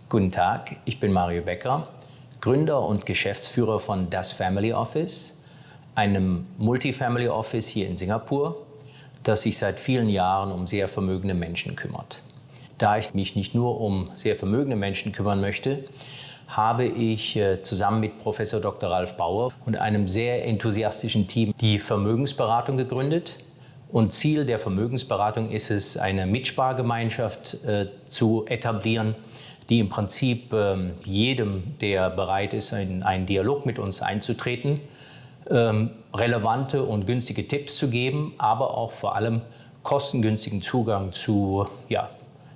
Guten Tag, ich bin Mario Becker, Gründer und Geschäftsführer von Das Family Office, einem Multifamily Office hier in Singapur, das sich seit vielen Jahren um sehr vermögende Menschen kümmert. Da ich mich nicht nur um sehr vermögende Menschen kümmern möchte, habe ich zusammen mit Professor Dr. Ralf Bauer und einem sehr enthusiastischen Team die Vermögensberatung gegründet. Und Ziel der Vermögensberatung ist es, eine Mitspargemeinschaft zu etablieren, die im Prinzip jedem, der bereit ist, in einen Dialog mit uns einzutreten, relevante und günstige Tipps zu geben, aber auch vor allem kostengünstigen Zugang zu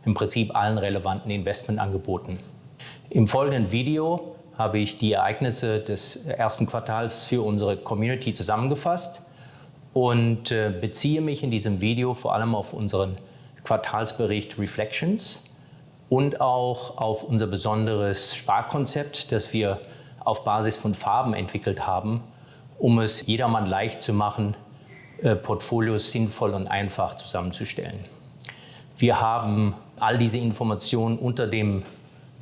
im Prinzip allen relevanten Investmentangeboten. Im folgenden Video habe ich die Ereignisse des ersten Quartals für unsere Community zusammengefasst und beziehe mich in diesem Video vor allem auf unseren Quartalsbericht Reflections und auch auf unser besonderes Sparkonzept, das wir auf Basis von Farben entwickelt haben, um es jedermann leicht zu machen, Portfolios sinnvoll und einfach zusammenzustellen. Wir haben all diese Informationen unter dem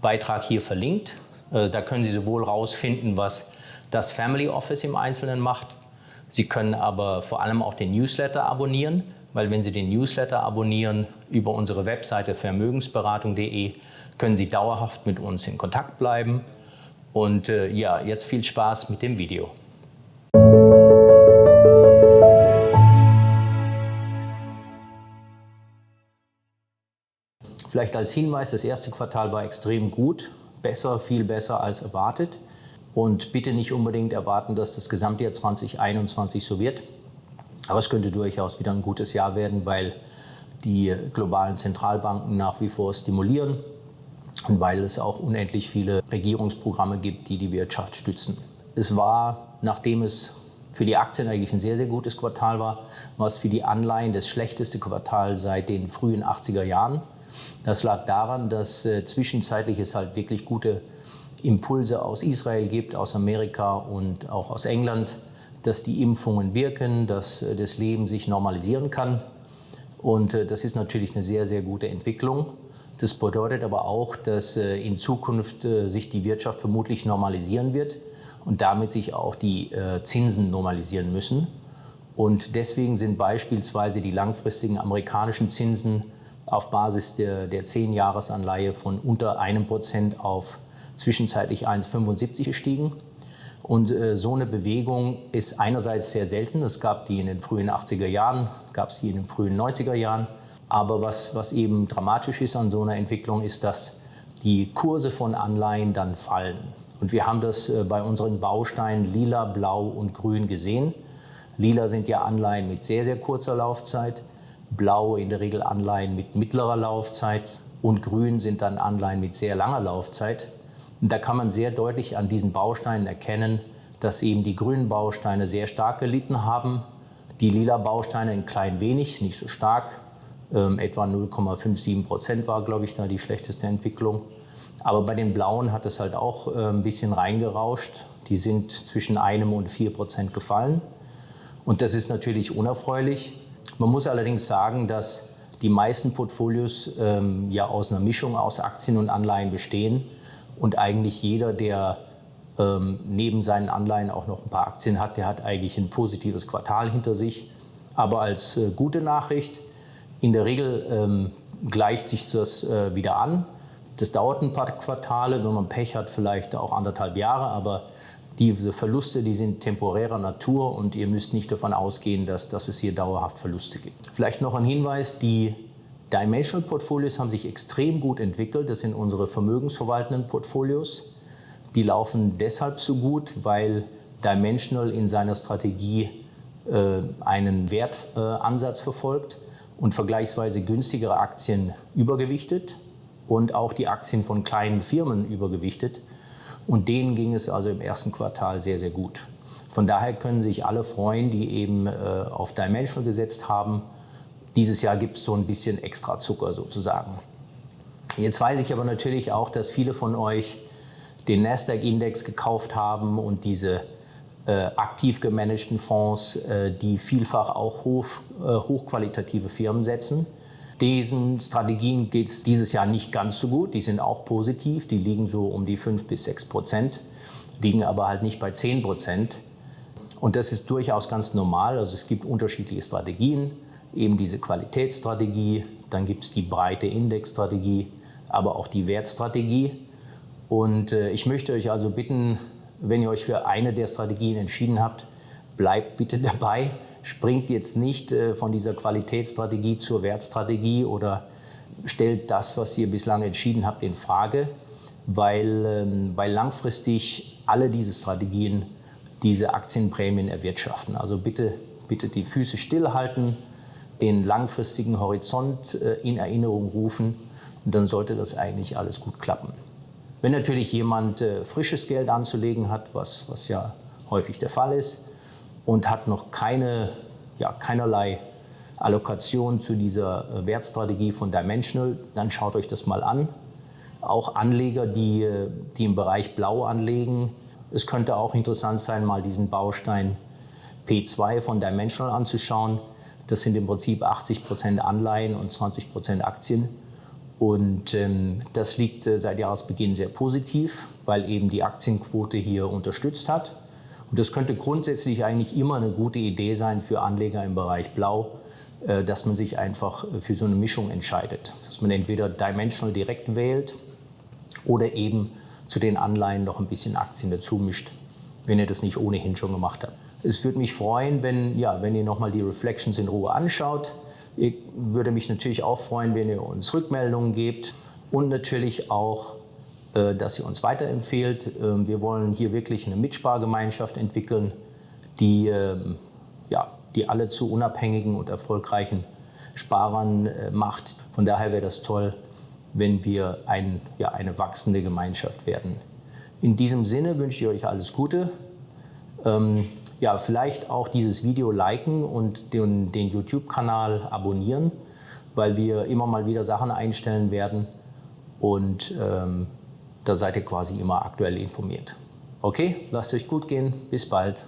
Beitrag hier verlinkt. Da können Sie sowohl herausfinden, was das Family Office im Einzelnen macht. Sie können aber vor allem auch den Newsletter abonnieren, weil wenn Sie den Newsletter abonnieren über unsere Webseite vermögensberatung.de, können Sie dauerhaft mit uns in Kontakt bleiben. Und jetzt viel Spaß mit dem Video. Vielleicht als Hinweis, das erste Quartal war extrem gut, viel besser als erwartet. Und bitte nicht unbedingt erwarten, dass das Gesamtjahr 2021 so wird. Aber es könnte durchaus wieder ein gutes Jahr werden, weil die globalen Zentralbanken nach wie vor stimulieren und weil es auch unendlich viele Regierungsprogramme gibt, die die Wirtschaft stützen. Es war, nachdem es für die Aktien eigentlich ein sehr, sehr gutes Quartal war es für die Anleihen das schlechteste Quartal seit den frühen 80er Jahren. Das lag daran, dass zwischenzeitlich es halt wirklich gute Impulse aus Israel gibt, aus Amerika und auch aus England, dass die Impfungen wirken, dass das Leben sich normalisieren kann. Und das ist natürlich eine sehr, sehr gute Entwicklung. Das bedeutet aber auch, dass in Zukunft sich die Wirtschaft vermutlich normalisieren wird und damit sich auch die Zinsen normalisieren müssen. Und deswegen sind beispielsweise die langfristigen amerikanischen Zinsen auf Basis der 10-Jahres-Anleihe von unter 1% auf zwischenzeitlich 1,75 gestiegen. Und so eine Bewegung ist einerseits sehr selten. Es gab die in den frühen 80er Jahren, gab es die in den frühen 90er Jahren. Aber was eben dramatisch ist an so einer Entwicklung, ist, dass die Kurse von Anleihen dann fallen. Und wir haben das bei unseren Bausteinen Lila, Blau und Grün gesehen. Lila sind ja Anleihen mit sehr, sehr kurzer Laufzeit. Blau in der Regel Anleihen mit mittlerer Laufzeit. Und Grün sind dann Anleihen mit sehr langer Laufzeit. Und da kann man sehr deutlich an diesen Bausteinen erkennen, dass eben die grünen Bausteine sehr stark gelitten haben, die lila Bausteine ein klein wenig, nicht so stark, etwa 0,57% war, glaube ich, da die schlechteste Entwicklung. Aber bei den blauen hat es halt auch ein bisschen reingerauscht. Die sind zwischen 1 und 4% gefallen. Und das ist natürlich unerfreulich. Man muss allerdings sagen, dass die meisten Portfolios aus einer Mischung aus Aktien und Anleihen bestehen. Und eigentlich jeder, der neben seinen Anleihen auch noch ein paar Aktien hat, der hat eigentlich ein positives Quartal hinter sich. Aber als gute Nachricht, in der Regel gleicht sich das wieder an. Das dauert ein paar Quartale, wenn man Pech hat, vielleicht auch 1,5 Jahre. Aber diese Verluste, die sind temporärer Natur und ihr müsst nicht davon ausgehen, dass es hier dauerhaft Verluste gibt. Vielleicht noch ein Hinweis, die Dimensional Portfolios haben sich extrem gut entwickelt. Das sind unsere vermögensverwaltenden Portfolios. Die laufen deshalb so gut, weil Dimensional in seiner Strategie einen Wertansatz verfolgt und vergleichsweise günstigere Aktien übergewichtet und auch die Aktien von kleinen Firmen übergewichtet. Und denen ging es also im ersten Quartal sehr, sehr gut. Von daher können sich alle freuen, die eben auf Dimensional gesetzt haben. Dieses Jahr gibt es so ein bisschen extra Zucker sozusagen. Jetzt weiß ich aber natürlich auch, dass viele von euch den Nasdaq-Index gekauft haben und diese aktiv gemanagten Fonds, die vielfach auch hochqualitative Firmen setzen. Diesen Strategien geht es dieses Jahr nicht ganz so gut. Die sind auch positiv. Die liegen so um die 5-6%, liegen aber halt nicht bei 10%. Und das ist durchaus ganz normal. Also es gibt unterschiedliche Strategien, eben diese Qualitätsstrategie, dann gibt es die breite Indexstrategie, aber auch die Wertstrategie. Und ich möchte euch also bitten, wenn ihr euch für eine der Strategien entschieden habt, bleibt bitte dabei. Springt jetzt nicht von dieser Qualitätsstrategie zur Wertstrategie oder stellt das, was ihr bislang entschieden habt, in Frage, weil langfristig alle diese Strategien diese Aktienprämien erwirtschaften. Also bitte die Füße stillhalten, den langfristigen Horizont in Erinnerung rufen und dann sollte das eigentlich alles gut klappen. Wenn natürlich jemand frisches Geld anzulegen hat, was ja häufig der Fall ist, und hat noch keinerlei Allokation zu dieser Wertstrategie von Dimensional, dann schaut euch das mal an. Auch Anleger, die im Bereich Blau anlegen, es könnte auch interessant sein, mal diesen Baustein P2 von Dimensional anzuschauen. Das sind im Prinzip 80% Anleihen und 20% Aktien. Und das liegt seit Jahresbeginn sehr positiv, weil eben die Aktienquote hier unterstützt hat. Und das könnte grundsätzlich eigentlich immer eine gute Idee sein für Anleger im Bereich Blau, dass man sich einfach für so eine Mischung entscheidet. Dass man entweder Dimensional direkt wählt oder eben zu den Anleihen noch ein bisschen Aktien dazu mischt, wenn ihr das nicht ohnehin schon gemacht habt. Es würde mich freuen, wenn ihr nochmal die Reflections in Ruhe anschaut. Ich würde mich natürlich auch freuen, wenn ihr uns Rückmeldungen gebt und natürlich auch, dass ihr uns weiterempfehlt. Wir wollen hier wirklich eine Mitspargemeinschaft entwickeln, die alle zu unabhängigen und erfolgreichen Sparern macht. Von daher wäre das toll, wenn wir eine wachsende Gemeinschaft werden. In diesem Sinne wünsche ich euch alles Gute. Vielleicht auch dieses Video liken und den YouTube-Kanal abonnieren, weil wir immer mal wieder Sachen einstellen werden und da seid ihr quasi immer aktuell informiert. Okay, lasst euch gut gehen, bis bald.